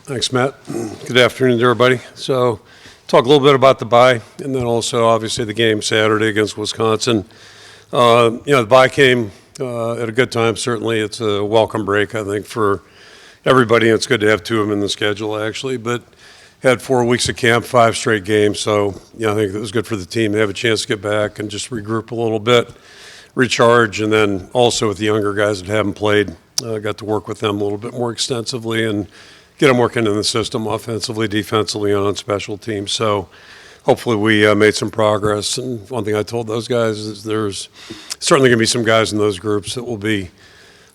Thanks, Matt. Good afternoon to everybody. So, talk a little bit about the bye, and then also obviously the game Saturday against Wisconsin. The bye came at a good time. Certainly, it's a welcome break, I think, for everybody. It's good to have two of them in the schedule, actually. But had 4 weeks of camp, 5 straight games. So, I think it was good for the team to have a chance to get back and just regroup a little bit, recharge, and then also with the younger guys that haven't played, got to work with them a little bit more extensively and get them working in the system offensively, defensively, and on special teams. So hopefully we made some progress. And one thing I told those guys is there's certainly going to be some guys in those groups that will be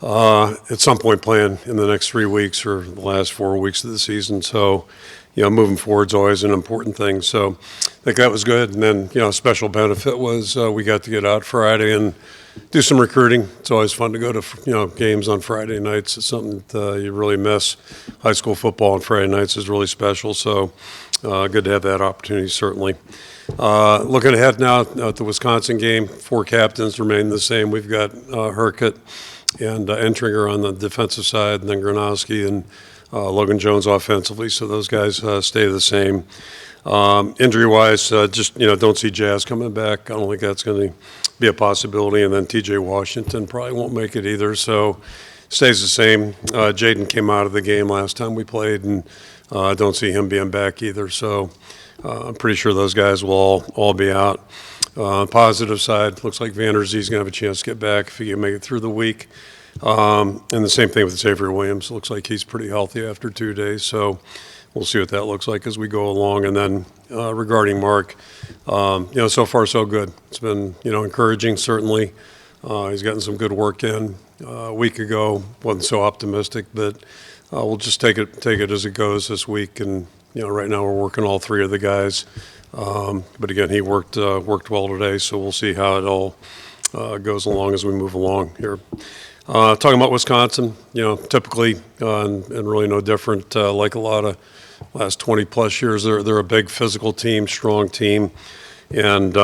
at some point playing in the next 3 weeks or the last 4 weeks of the season. So, moving forward is always an important thing. So I think that was good. And then, a special benefit was we got to get out Friday and do some recruiting. It's always fun to go to, games on Friday nights. It's something that you really miss. High school football on Friday nights is really special. So good to have that opportunity, certainly. Looking ahead now at the Wisconsin game, 4 captains remain the same. We've got Herkett and Entringer on the defensive side, and then Gronowski and Logan Jones offensively. So those guys stay the same. Injury-wise, don't see Jazz coming back. I don't think that's going to be a possibility. And then T.J. Washington probably won't make it either. So stays the same. Jaden came out of the game last time we played, and I don't see him being back either. So I'm pretty sure those guys will all be out. Positive side, looks like Van Der Zee's going to have a chance to get back if he can make it through the week. And the same thing with Xavier Williams. Looks like he's pretty healthy after 2 days. So we'll see what that looks like as we go along. And then regarding Mark, so far so good. It's been, encouraging, certainly. He's gotten some good work in. A week ago, wasn't so optimistic, but we'll just take it as it goes this week. And, right now we're working all 3 of the guys. But again, he worked well today, so we'll see how it all goes along as we move along here. Talking about Wisconsin, typically and really no different. Like a lot of last 20-plus years, they're a big physical team, strong team, and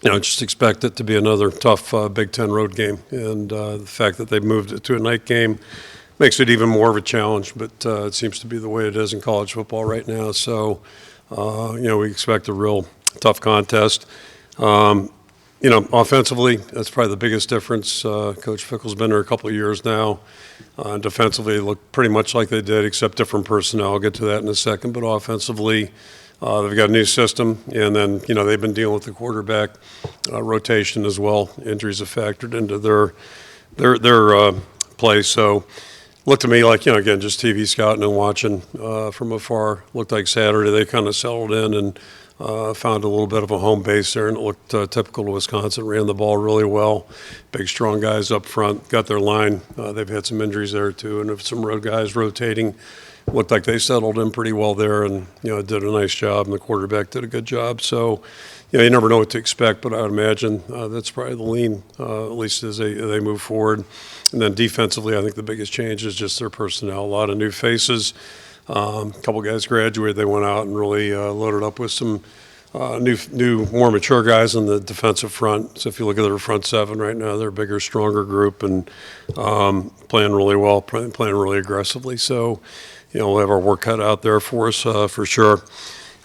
just expect it to be another tough Big Ten road game. And the fact that they moved it to a night game makes it even more of a challenge. But it seems to be the way it is in college football right now. So we expect a real tough contest. Offensively, that's probably the biggest difference. Coach Fickle's been there a couple of years now. Defensively, they look pretty much like they did, except different personnel. I'll get to that in a second. But offensively, they've got a new system, and then they've been dealing with the quarterback rotation as well. Injuries have factored into their play. So, looked to me like again, just TV scouting and watching from afar. Looked like Saturday they kind of settled in and found a little bit of a home base there, and it looked typical to Wisconsin. Ran the ball really well. Big, strong guys up front. Got their line. They've had some injuries there, too, and some road guys rotating. Looked like they settled in pretty well there and, did a nice job, and the quarterback did a good job. So, you never know what to expect, but I would imagine that's probably the lean, at least as they move forward. And then defensively, I think the biggest change is just their personnel. A lot of new faces. A couple guys graduated. They went out and really loaded up with some new, more mature guys on the defensive front. So if you look at their front 7 right now, they're a bigger, stronger group and playing really well, playing really aggressively. So, we'll have our work cut out there for us for sure.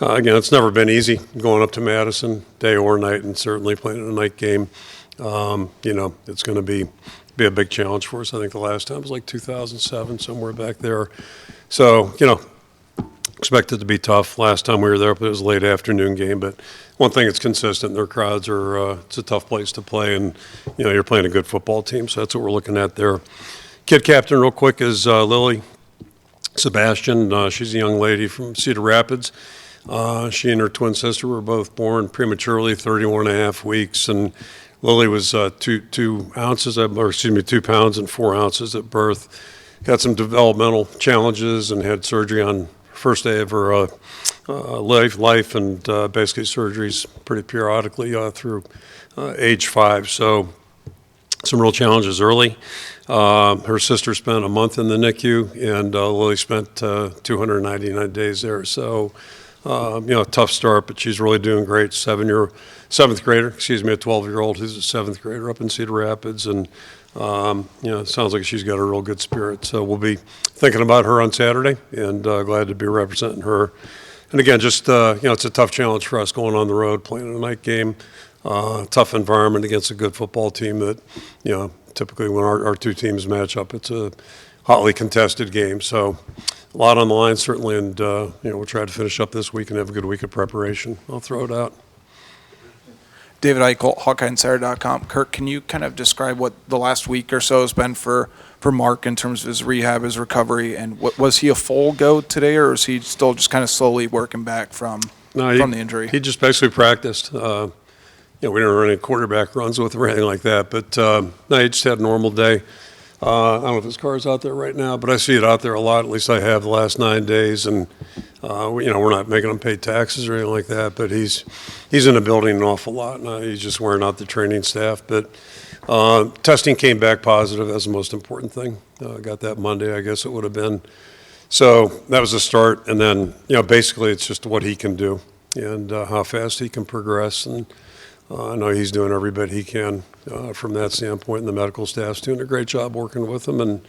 Again, it's never been easy going up to Madison, day or night, and certainly playing in a night game. It's going to be a big challenge for us. I think the last time was like 2007, somewhere back there. So, expect it to be tough. Last time we were there, it was a late afternoon game. But one thing that's consistent, their crowds are, it's a tough place to play. And, you're playing a good football team. So that's what we're looking at there. Kid captain real quick is Lily Sebastian. She's a young lady from Cedar Rapids. She and her twin sister were both born prematurely, 31 and a half weeks. And Lily was 2 pounds and 4 ounces at birth. Got some developmental challenges and had surgery on first day of her life and basically surgeries pretty periodically through age 5. So some real challenges early. Her sister spent a month in the NICU, and Lily spent 299 days there. So, tough start, but she's really doing great. A 12-year-old who's a 7th grader up in Cedar Rapids, and It sounds like she's got a real good spirit. So we'll be thinking about her on Saturday, and glad to be representing her. And again, just it's a tough challenge for us going on the road, playing a night game, tough environment against a good football team that, typically when our two teams match up, it's a hotly contested game. So a lot on the line, certainly, and we'll try to finish up this week and have a good week of preparation. I'll throw it out. David Eichel, HawkeyeInsider.com. Kirk, can you kind of describe what the last week or so has been for Mark in terms of his rehab, his recovery, and was he a full go today, or is he still just kind of slowly working back from the injury? He just basically practiced. We didn't run any quarterback runs with him or anything like that, but he just had a normal day. I don't know if his car's out there right now, but I see it out there a lot. At least I have the last 9 days, and we're not making him pay taxes or anything like that. But he's in the building an awful lot. He's just wearing out the training staff. But testing came back positive. That's the most important thing. Got that Monday, I guess it would have been. So that was a start, and then basically it's just what he can do and how fast he can progress. And I know he's doing every bit he can from that standpoint, and the medical staff's doing a great job working with him, and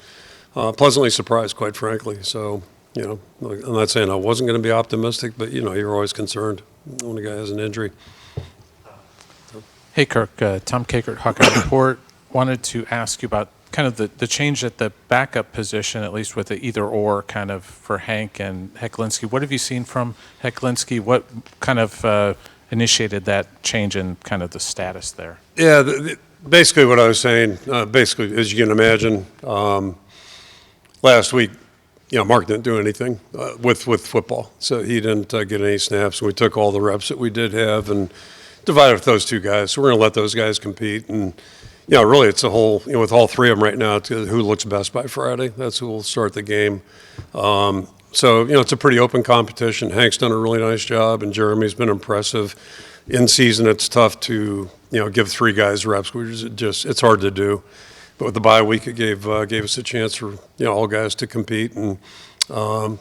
pleasantly surprised, quite frankly. So, I'm not saying I wasn't going to be optimistic, but, you're always concerned when a guy has an injury. Hey, Kirk, Tom Kakert, Hawkeye Report. Wanted to ask you about kind of the change at the backup position, at least with the either-or kind of for Hank and Heklinski. What have you seen from Heklinski? What kind of initiated that change in kind of the status there? Yeah, basically what I was saying, as you can imagine, last week, Mark didn't do anything with football, so he didn't get any snaps. We took all the reps that we did have and divided with those two guys. So we're going to let those guys compete, and really it's a whole, with all three of them right now, it's who looks best by Friday. That's who will start the game. So, it's a pretty open competition. Hank's done a really nice job, and Jeremy's been impressive. In season, it's tough to, give three guys reps, which is it's hard to do. But with the bye week, it gave us a chance for, all guys to compete. And, I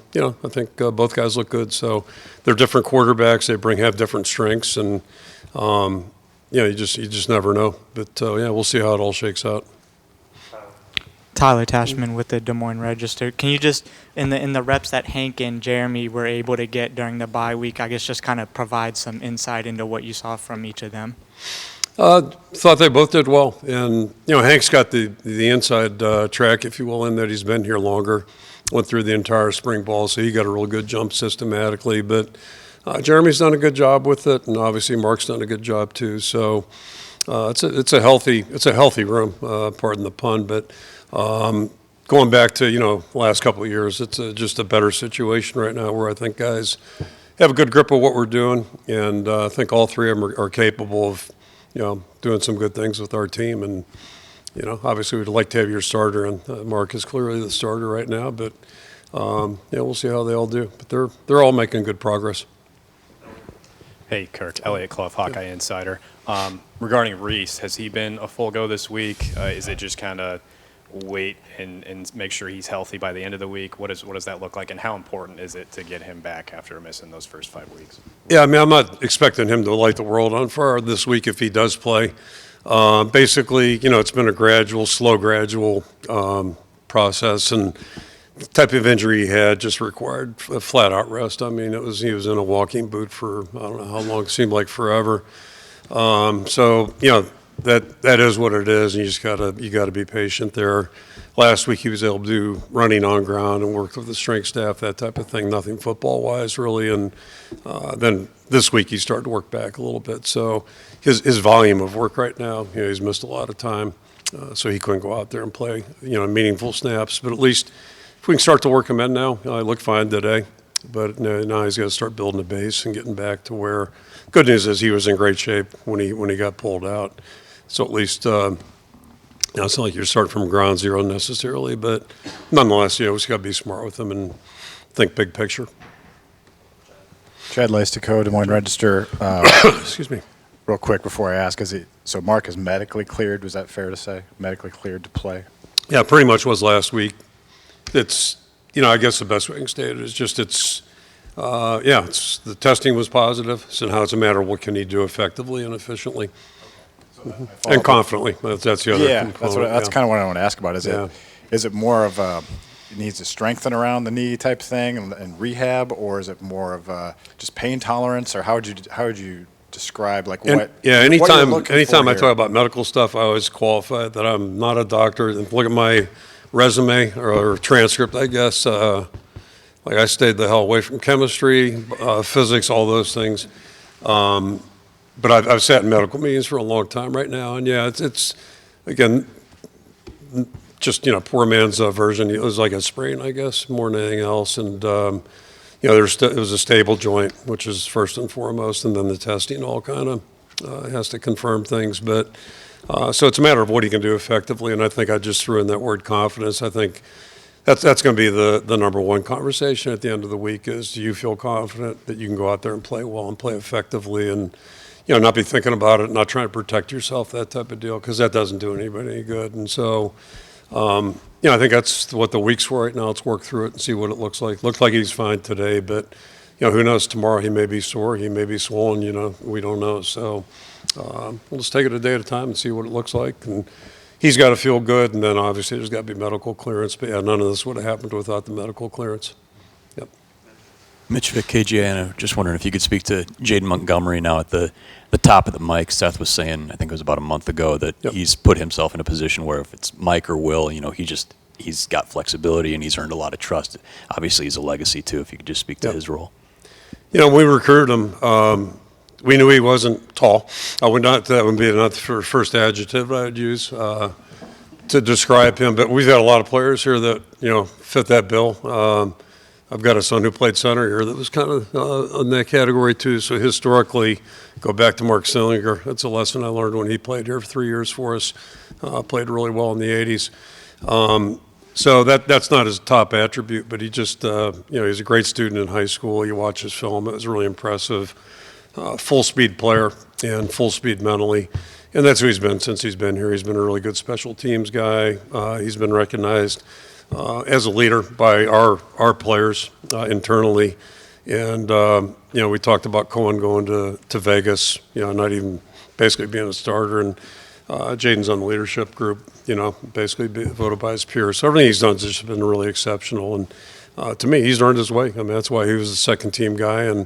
think both guys look good. So they're different quarterbacks. They have different strengths. And, you just never know. But, we'll see how it all shakes out. Tyler Tashman with the Des Moines Register. Can you just, in the reps that Hank and Jeremy were able to get during the bye week, I guess just kind of provide some insight into what you saw from each of them? Thought they both did well. And, Hank's got the inside track, if you will, in that he's been here longer, went through the entire spring ball, so he got a real good jump systematically. But Jeremy's done a good job with it, and obviously Mark's done a good job too. So it's a healthy room, pardon the pun, but going back to, the last couple of years, it's just a better situation right now where I think guys have a good grip of what we're doing, and I think all three of them are capable of, doing some good things with our team. And, obviously we'd like to have your starter, and Mark is clearly the starter right now, but, we'll see how they all do. But they're all making good progress. Hey, Kirk, Elliot Clough, Hawkeye Insider. Regarding Reese, has he been a full go this week? Is it just kind of wait and make sure he's healthy by the end of the week? What does that look like, and how important is it to get him back after missing those first 5 weeks? Yeah, I'm not expecting him to light the world on fire this week if he does play. Basically, it's been a slow gradual process, and the type of injury he had just required a flat-out rest. I mean, he was in a walking boot for I don't know how long, it seemed like forever. So, that is what it is, and you gotta be patient there. Last week he was able to do running on ground and worked with the strength staff, that type of thing, nothing football-wise really. And then this week he started to work back a little bit. So his volume of work right now, he's missed a lot of time, so he couldn't go out there and play, meaningful snaps. But at least if we can start to work him in now, I look fine today. But now he's got to start building a base and getting back to where. Good news is he was in great shape when he got pulled out. So at least it's not like you're starting from ground zero necessarily, but nonetheless, we just got to be smart with him and think big picture. Chad Leistico, Des Moines Register. Excuse me. Real quick before I ask, so Mark is medically cleared? Was that fair to say? Medically cleared to play? Yeah, pretty much was last week. It's I guess the best way I can state it is just the testing was positive. So now it's a matter of what can he do effectively and efficiently. So And confidently. That's the other Yeah, component. that's kind of what I want to ask about. Yeah. Is it more of a it needs to strengthen around the knee type thing and rehab, or is it more of just pain tolerance, or how would you describe like And, what? yeah, what you're looking anytime for I here? talk about medical stuff, I always qualify that I'm not a doctor. And look at my resume or transcript, I guess. Like I stayed the hell away from chemistry, physics, all those things. But I've sat in medical meetings for a long time right now, and yeah, it's again just poor man's version. It was like a sprain, I guess, more than anything else. And it was a stable joint, which is first and foremost, and then the testing all kind of has to confirm things. But so it's a matter of what he can do effectively, and I think I just threw in that word confidence. I think that's going to be the number one conversation at the end of the week is, do you feel confident that you can go out there and play well and play effectively and not be thinking about it, not trying to protect yourself, that type of deal, because that doesn't do anybody any good. And so, I think that's what the week's for right now. Let's work through it and see what it looks like. Looked like he's fine today, but, who knows, tomorrow he may be sore, he may be swollen, we don't know. So we'll just take it a day at a time and see what it looks like. And he's got to feel good, and then obviously there's got to be medical clearance. But, yeah, none of this would have happened without the medical clearance. Yep. Mitch Vick, KGN. Just wondering if you could speak to Jaden Montgomery now at the top of the mic. Seth was saying, I think it was about a month ago, that he's put himself in a position where if it's Mike or Will, he's got flexibility and he's earned a lot of trust. Obviously, he's a legacy too. If you could just speak to his role. When we recruited him, we knew he wasn't tall. That would be not the first adjective I would use to describe him. But we've got a lot of players here that fit that bill. I've got a son who played center here that was kind of in that category too. So historically, go back to Mark Sillinger. That's a lesson I learned when he played here for 3 years for us. Played really well in the 80s. So that's not his top attribute, but he just, he's a great student in high school. You watch his film, it was really impressive. Full speed player and full speed mentally. And that's who he's been since he's been here. He's been a really good special teams guy. He's been recognized as a leader by our players internally. And, we talked about Cohen going to Vegas, not even basically being a starter. And Jaden's on the leadership group, basically voted by his peers. So everything he's done has just been really exceptional. And to me, he's earned his way. I mean, that's why he was a second team guy and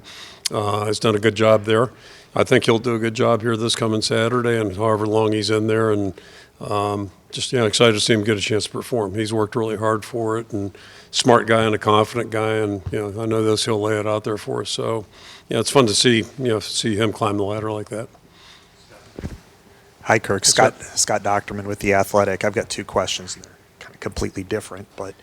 has done a good job there. I think he'll do a good job here this coming Saturday and however long he's in there. And just excited to see him get a chance to perform. He's worked really hard for it, and smart guy and a confident guy, and I know this, he'll lay it out there for us. So it's fun to see him climb the ladder like that. Hi, Kirk. Scott Docterman with The Athletic. I've got two questions, and they're kind of completely different. But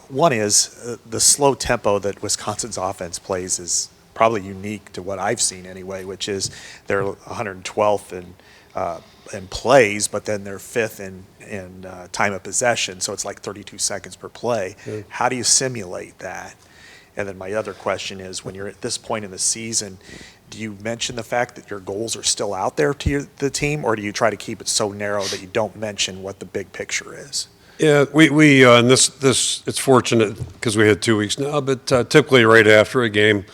one is the slow tempo that Wisconsin's offense plays is probably unique to what I've seen anyway, which is they're 112th in plays, but then they're fifth in time of possession, so it's like 32 seconds per play. Yeah. How do you simulate that? And then my other question is, when you're at this point in the season, do you mention the fact that your goals are still out there to the team, or do you try to keep it so narrow that you don't mention what the big picture is? Yeah, we and this it's fortunate because we had 2 weeks now, but typically right after a game,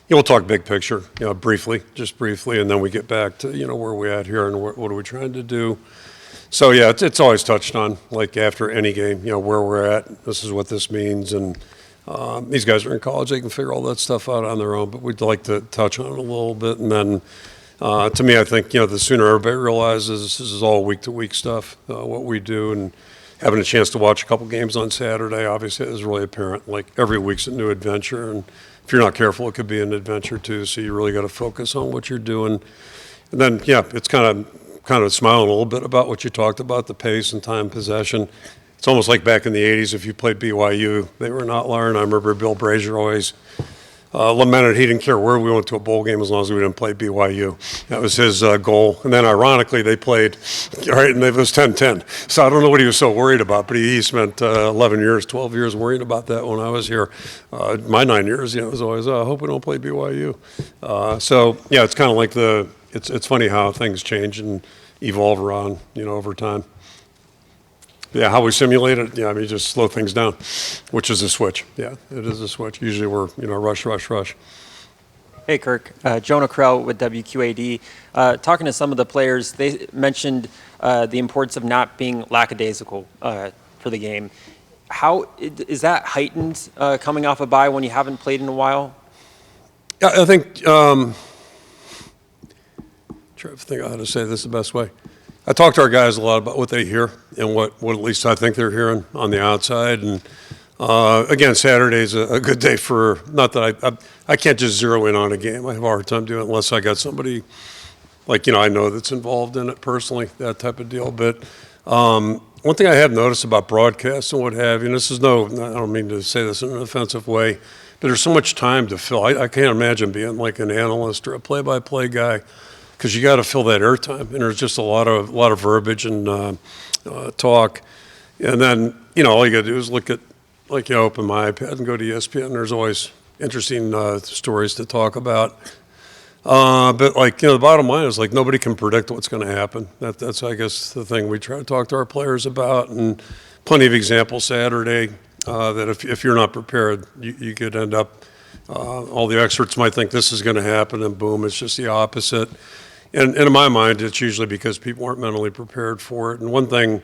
we'll talk big picture, just briefly, and then we get back to where we're at here and what are we trying to do. So yeah, it's always touched on, like after any game, where we're at. This is what this means, and these guys are in college; they can figure all that stuff out on their own. But we'd like to touch on it a little bit, and then to me, I think the sooner everybody realizes this is all week to week stuff, what we do, and having a chance to watch a couple games on Saturday, obviously, is really apparent. Like every week's a new adventure, and if you're not careful, it could be an adventure too. So you really got to focus on what you're doing. And then, it's kind of smiling a little bit about what you talked about, the pace and time possession. It's almost like back in the 80s, if you played BYU, they were not learned. I remember Bill Brazier always lamented he didn't care where we went to a bowl game as long as we didn't play BYU. That was his goal. And then ironically, they played, right, and it was 10-10. So I don't know what he was so worried about, but he spent 11 years, 12 years worrying about that when I was here. My 9 years, it was always, I hope we don't play BYU. So, it's kind of like it's funny how things change and evolve around, over time. Yeah, how we simulate it, just slow things down, which is a switch. Yeah, it is a switch. Usually we're, rush. Hey, Kirk. Jonah Krell with WQAD. Talking to some of the players, they mentioned the importance of not being lackadaisical for the game. How is that heightened coming off a bye when you haven't played in a while? Yeah, I think, trying to think of how to say this the best way. I talk to our guys a lot about what they hear and what at least I think they're hearing on the outside. And again, Saturday's a good day for, not that I can't just zero in on a game. I have a hard time doing it unless I got somebody like, I know that's involved in it personally, that type of deal. But one thing I have noticed about broadcasts and what have you, and this is I don't mean to say this in an offensive way, but there's so much time to fill. I can't imagine being like an analyst or a play-by-play guy, because you got to fill that airtime, and there's just a lot of verbiage and talk. And then, all you got to do is look at, open my iPad and go to ESPN. There's always interesting stories to talk about. But the bottom line is nobody can predict what's going to happen. That's I guess the thing we try to talk to our players about, and plenty of examples Saturday that if you're not prepared, you could end up. All the experts might think this is going to happen, and boom, it's just the opposite. And in my mind, it's usually because people aren't mentally prepared for it. And one thing,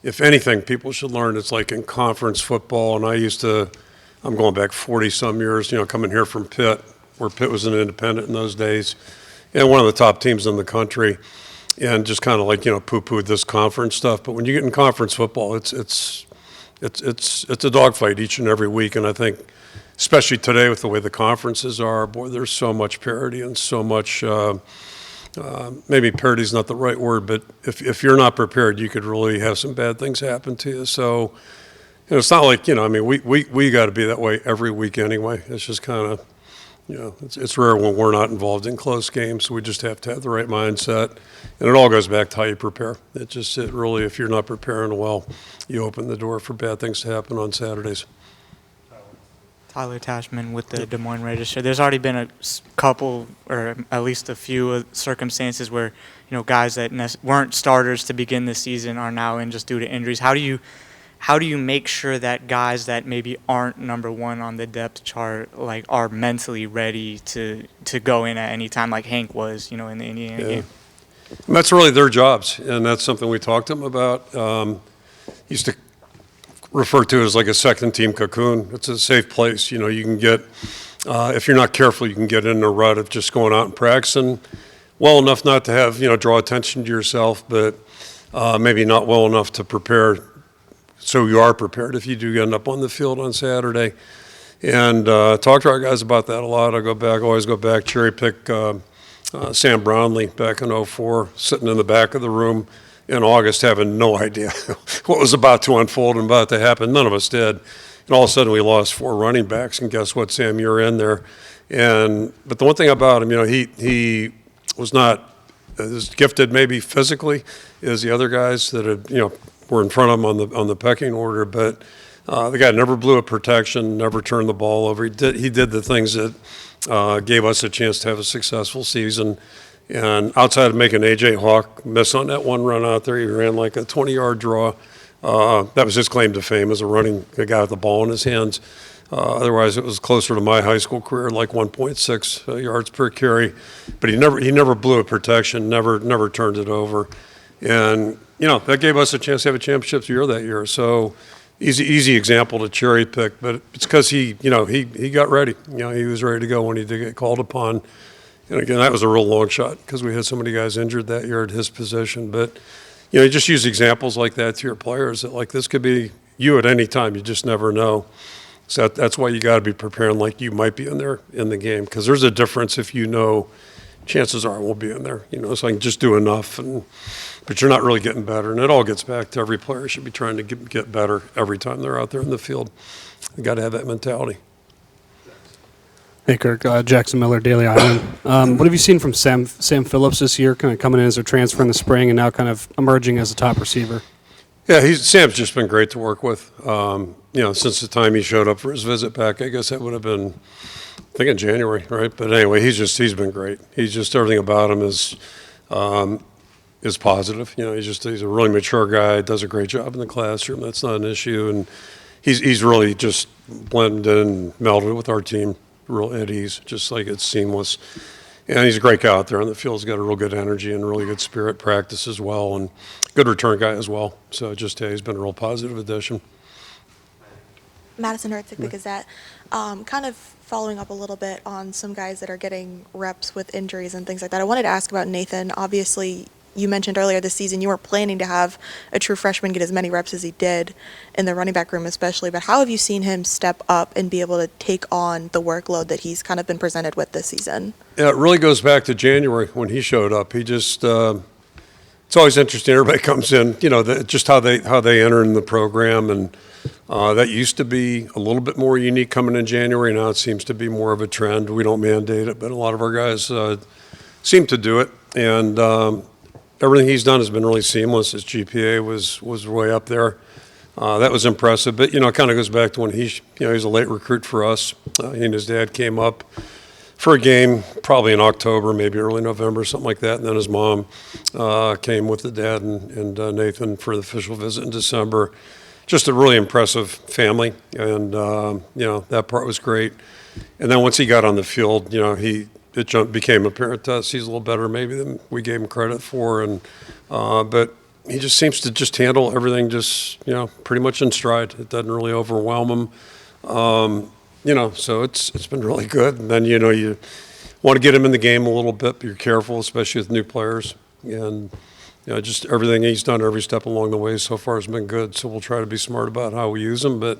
if anything, people should learn, it's like in conference football, and I'm going back 40-some years, coming here from Pitt, where Pitt was an independent in those days, and one of the top teams in the country, and just kind of poo-pooed this conference stuff. But when you get in conference football, it's a dogfight each and every week, and I think, especially today with the way the conferences are, boy, there's so much parity and so much. Maybe parity is not the right word, but if you're not prepared, you could really have some bad things happen to you. So, it's not like we got to be that way every week anyway. It's just kind of. It's rare when we're not involved in close games, so we just have to have the right mindset. And it all goes back to how you prepare. It really, if you're not preparing well, you open the door for bad things to happen on Saturdays. Tyler Tashman with the Des Moines Register. There's already been a couple, or at least a few circumstances where, guys that weren't starters to begin the season are now in just due to injuries. How do you make sure that guys that maybe aren't number one on the depth chart are mentally ready to go in at any time, like Hank was, in the Indiana game? And that's really their jobs, and that's something we talked to them about. Used to refer to it as like a second team cocoon. It's a safe place. You can get, if you're not careful, you can get in a rut of just going out and practicing well enough not to have, draw attention to yourself, but maybe not well enough to prepare. So you are prepared if you do end up on the field on Saturday. And talk to our guys about that a lot. Always go back, cherry pick Sam Brownlee back in 2004, sitting in the back of the room in August having no idea what was about to unfold and about to happen. None of us did. And all of a sudden we lost 4 running backs, and guess what, Sam, you're in there. But the one thing about him, he was not as gifted maybe physically as the other guys that had, were in front of him on the pecking order, but the guy never blew a protection, never turned the ball over. He did the things that gave us a chance to have a successful season. And outside of making A.J. Hawk miss on that one run out there, he ran like a 20-yard draw. That was his claim to fame as a guy with the ball in his hands. Otherwise, it was closer to my high school career, like 1.6 yards per carry. But he never blew a protection, never turned it over. And that gave us a chance to have a championship year that year. So easy example to cherry pick, but it's because he got ready. He was ready to go when he did get called upon. And again, that was a real long shot because we had so many guys injured that year at his position. But you just use examples like that to your players that this could be you at any time. You just never know. So that's why you got to be preparing like you might be in there in the game, because there's a difference if chances are I won't be in there. So I can just do enough, but you're not really getting better. And it all gets back to every player should be trying to get better every time they're out there in the field. You got to have that mentality. Hey, Kirk. Jackson Miller, Daily Island. What have you seen from Sam Phillips this year, kind of coming in as a transfer in the spring and now kind of emerging as a top receiver? Yeah, Sam's just been great to work with. Since the time he showed up for his visit back, I guess that would have been, I think in January, right? But anyway, he's been great. He's just, everything about him is positive. He's a really mature guy, does a great job in the classroom. That's not an issue. And he's really just blended in and melded with our team real at ease, just like it's seamless. And he's a great guy out there on the field. He's got a real good energy and really good spirit, practice as well, and good return guy as well. So just he's been a real positive addition. Madison October, Gazette. Kind of following up a little bit on some guys that are getting reps with injuries and things like that. I wanted to ask about Nathan. Obviously, you mentioned earlier this season you weren't planning to have a true freshman get as many reps as he did in the running back room especially, but how have you seen him step up and be able to take on the workload that he's kind of been presented with this season? Yeah, it really goes back to January when he showed up. He just it's always interesting. Everybody comes in, just how they enter in the program, and that used to be a little bit more unique coming in January. Now it seems to be more of a trend. We don't mandate it, but a lot of our guys seem to do it, and everything he's done has been really seamless. His GPA was way up there. That was impressive, but it kind of goes back to when he's a late recruit for us. He and his dad came up for a game probably in October, maybe early November, something like that. And then his mom came with the dad and Nathan for the official visit in December. Just a really impressive family, and that part was great. And then once he got on the field, it became apparent to us he's a little better maybe than we gave him credit for, and but he just seems to just handle everything pretty much in stride. It doesn't really overwhelm him. So it's been really good. And then, you want to get him in the game a little bit, but you're careful, especially with new players. And, just everything he's done every step along the way so far has been good. So we'll try to be smart about how we use him. But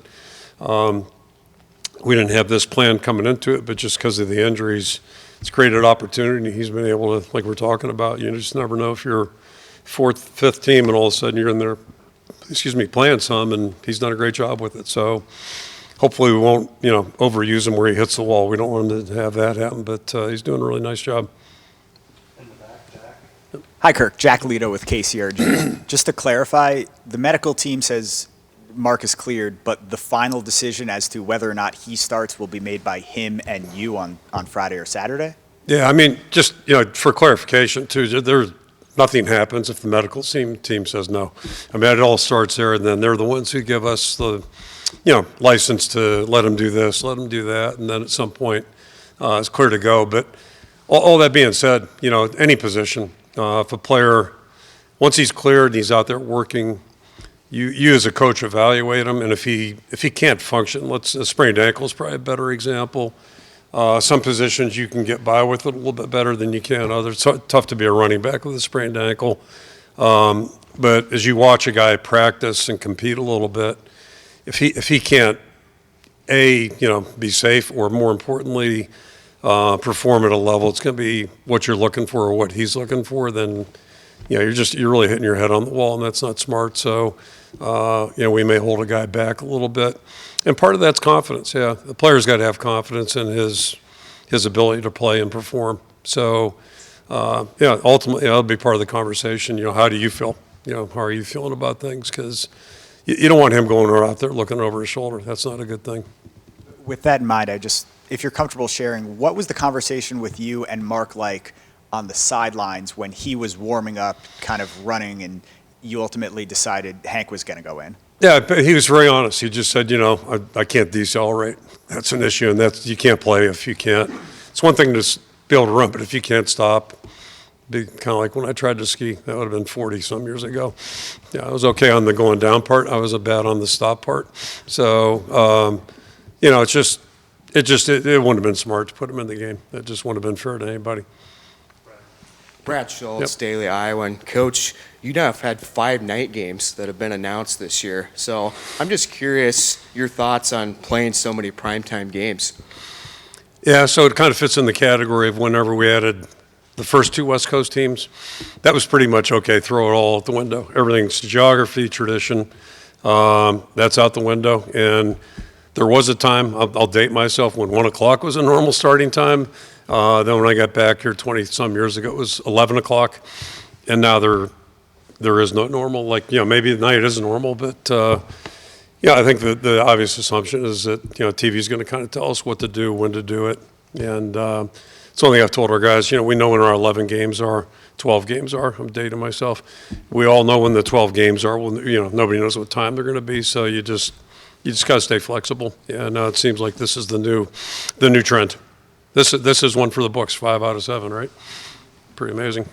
we didn't have this plan coming into it, but just because of the injuries, it's created opportunity. He's been able to, like we're talking about, you just never know if you're fourth, fifth team and all of a sudden you're in there, playing some, and he's done a great job with it. So hopefully we won't, overuse him where he hits the wall. We don't want him to have that happen, but he's doing a really nice job. Hi, Kirk. Jack Lito with KCRG. Just to clarify, the medical team says Mark is cleared, but the final decision as to whether or not he starts will be made by him and you on Friday or Saturday? Yeah, just, for clarification, too, nothing happens if the medical team says no. It all starts there, and then they're the ones who give us the license to let them do this, let them do that, and then at some point it's clear to go. But all that being said, any position, if a player, once he's cleared and he's out there working, you as a coach evaluate him, and if he can't function, a sprained ankle is probably a better example. Some positions you can get by with it a little bit better than you can others. It's tough to be a running back with a sprained ankle. But as you watch a guy practice and compete a little bit, if he can't, be safe, or more importantly, perform at a level, it's going to be what you're looking for or what he's looking for, then you're really hitting your head on the wall, and that's not smart. So we may hold a guy back a little bit, and part of that's confidence. Yeah, the player's got to have confidence in his ability to play and perform. So ultimately that'll be part of the conversation. How do you feel? How are you feeling about things? Because you don't want him going out there looking over his shoulder. That's not a good thing. With that in mind, if you're comfortable sharing, what was the conversation with you and Mark like on the sidelines when he was warming up, kind of running, and you ultimately decided Hank was going to go in? Yeah, but he was very honest. He just said, I can't decelerate. That's an issue, and you can't play if you can't. It's one thing to be able to run, but if you can't stop, be kind of like when I tried to ski. That would have been 40-some years ago. Yeah, I was okay on the going down part. I was bad on the stop part. So, it wouldn't have been smart to put him in the game. It just wouldn't have been fair to anybody. Brad Schultz, Daily Iowan. Coach, you now have had 5 night games that have been announced this year. So I'm just curious your thoughts on playing so many primetime games. Yeah, so it kind of fits in the category of whenever we added the first 2 West Coast teams, that was pretty much okay, throw it all out the window. Everything's geography, tradition, that's out the window. And there was a time, I'll date myself, when 1 o'clock was a normal starting time. Then when I got back here 20-some years ago, it was 11 o'clock. And now there is no normal. Maybe at night is normal, but I think the obvious assumption is that, TV is going to kind of tell us what to do, when to do it. And it's one thing I've told our guys, we know when our 11 games are, 12 games are. I'm dating myself. We all know when the 12 games are. Well, nobody knows what time they're going to be, so you you just got to stay flexible. Yeah, no, it seems like this is the new trend. This is one for the books, 5 out of 7, right? Pretty amazing.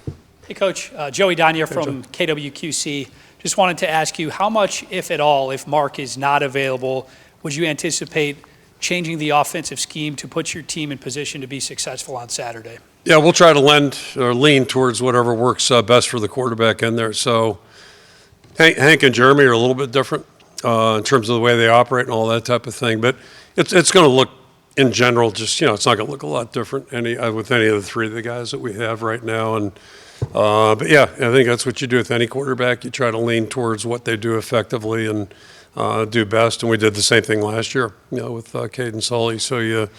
Hey, Coach. Joey Danya from KWQC. Just wanted to ask you, how much, if at all, if Mark is not available, would you anticipate changing the offensive scheme to put your team in position to be successful on Saturday? Yeah, we'll try to lean towards whatever works best for the quarterback in there. So Hank and Jeremy are a little bit different in terms of the way they operate and all that type of thing. But it's going to look, in general, just, it's not going to look a lot different with any of the 3 of the guys that we have right now. And but yeah, I think that's what you do with any quarterback. You try to lean towards what they do effectively and do best. And we did the same thing last year, with Caden Sully. So you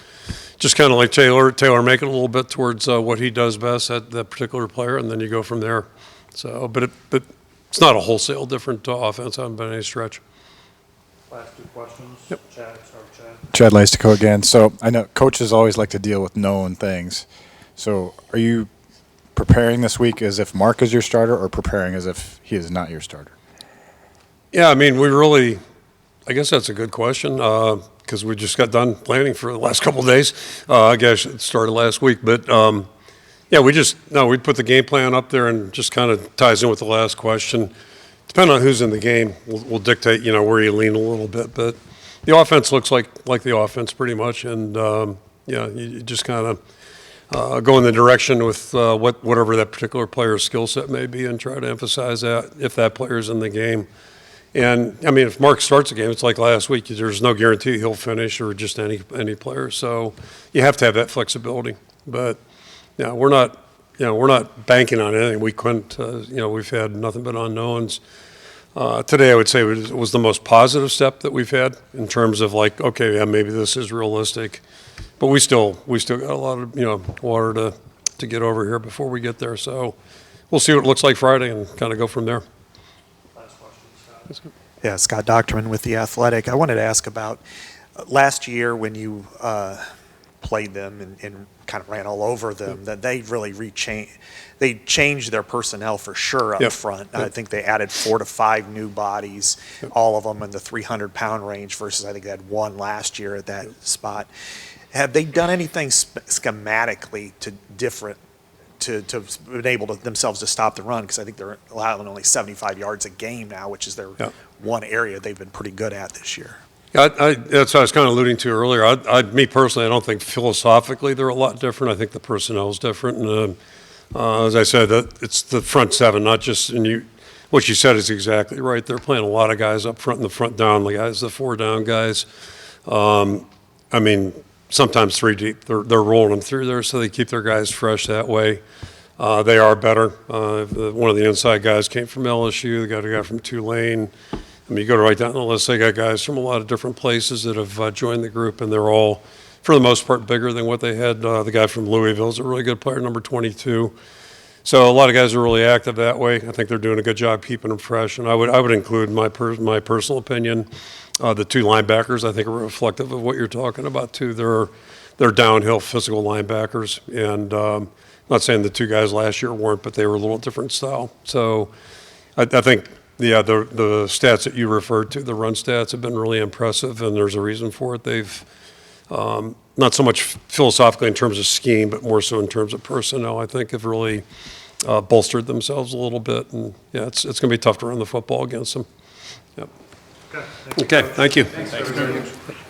just kind of like Taylor make it a little bit towards what he does best at that particular player, and then you go from there. So, but it's not a wholesale different offense by any stretch. Last 2 questions. Yep. Chad. Chad Leistico again. So I know coaches always like to deal with known things. So are you preparing this week as if Mark is your starter, or preparing as if he is not your starter? Yeah, I mean, I guess that's a good question because we just got done planning for the last couple of days. I guess it started last week. But, yeah, we put the game plan up there and just kind of ties in with the last question. Depending on who's in the game, we'll dictate, where you lean a little bit. But the offense looks like the offense pretty much. And, you just kind of go in the direction with whatever that particular player's skill set may be and try to emphasize that if that player's in the game. And, I mean, if Mark starts a game, it's like last week. There's no guarantee he'll finish or just any player. So you have to have that flexibility. But, we're not banking on anything. We couldn't, we've had nothing but unknowns. Today, I would say was the most positive step that we've had in terms of like, okay, yeah, maybe this is realistic. But we still got a lot of, water to get over here before we get there. So we'll see what it looks like Friday and kind of go from there. Yeah, Scott Docterman with The Athletic. I wanted to ask about last year when you played them and kind of ran all over them, that they really they changed their personnel for sure up front. I think they added 4 to 5 new bodies, all of them in the 300-pound range versus I think they had 1 last year at that spot. Have they done anything schematically to enable themselves to stop the run? Because I think they're allowing only 75 yards a game now, which is their one area they've been pretty good at this year. That's what I was kind of alluding to earlier. Me personally, I don't think philosophically they're a lot different. I think the personnel is different. And as I said, it's the front 7, not just what you said is exactly right. They're playing a lot of guys up front and the front down, the 4 down guys. I mean, sometimes 3 deep. They're rolling them through there, so they keep their guys fresh that way. They are better. One of the inside guys came from LSU. They got a guy from Tulane. I mean, you go right down the list, they got guys from a lot of different places that have joined the group, and they're all, for the most part, bigger than what they had. The guy from Louisville is a really good player, number 22. So a lot of guys are really active that way. I think they're doing a good job keeping them fresh. And I would include my personal opinion, the 2 linebackers I think are reflective of what you're talking about too. They're downhill physical linebackers, and I'm not saying the 2 guys last year weren't, but they were a little different style. So I think the stats that you referred to, the run stats, have been really impressive, and there's a reason for it. They've not so much philosophically in terms of scheme, but more so in terms of personnel, I think have really bolstered themselves a little bit. And, yeah, it's going to be tough to run the football against them. Yep. Okay, thank you. Thanks.